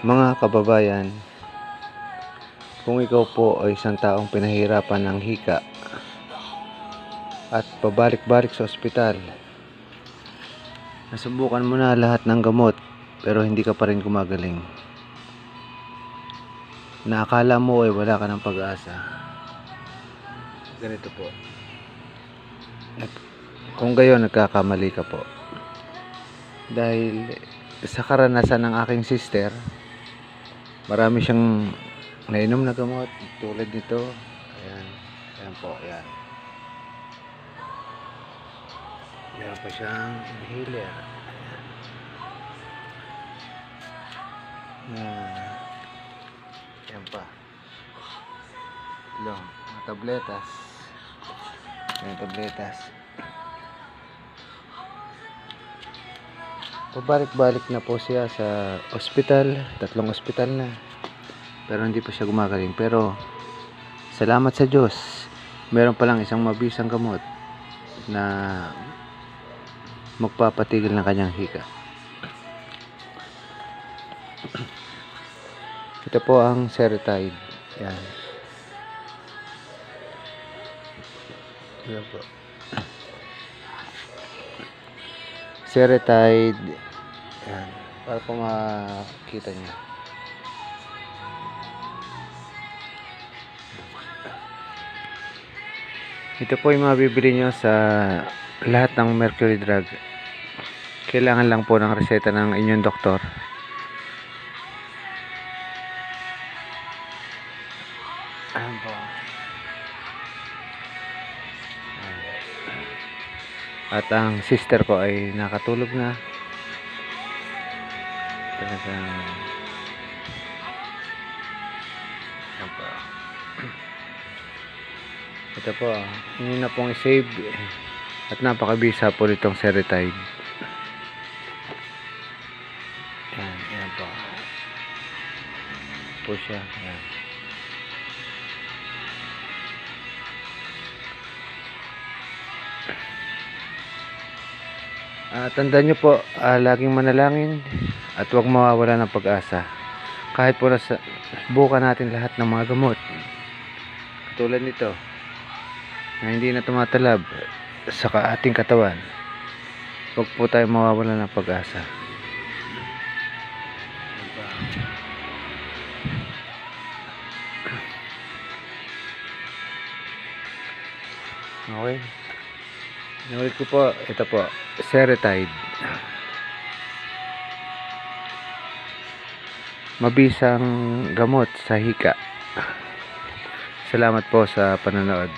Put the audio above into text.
Mga kababayan, kung ikaw po ay isang taong pinahirapan ng hika at pabalik-balik sa ospital, nasubukan mo na lahat ng gamot pero hindi ka pa rin gumagaling, na akala mo ay wala ka ng pag-asa, ganito po. Kung gayon, nagkakamali ka po. Dahil sa karanasan ng aking sister, marami siyang nainom na gamot tulad nito. Ayan, ayan po, ayan. Meron pa siyang inhaler. Ayan pa. Mga tabletas. Ayan, tabletas. Pabalik-balik na po siya sa ospital. 3 ospital na. Pero hindi pa siya gumagaling. Pero salamat sa Diyos, meron palang isang mabisang gamot na magpapatigil ng kanyang hika. Ito po ang Seretide. Yan. Yan po. Seretide. Yan. Para po makita niyo. Ito po yung mabibili nyo sa lahat ng Mercury Drug. Kailangan lang po ng reseta ng inyong doktor. Ayan po. At ang sister ko ay nakatulog na. Talagang ayan po. Ito po, hindi na pong i-save at napakabisa po nitong Seretide. Ayan, ayan po. Po siya. Ayan. Tandaan nyo po, laging manalangin at huwag mawawala ng pag-asa. Kahit po bukan natin lahat ng mga gamot, katulad nito na hindi na tumatalab sa ating katawan, huwag po tayo mawawala ng pag-asa. Okay, inulit ko po, ito po, Seretide. Mabisang gamot sa hika. Salamat po sa panonood.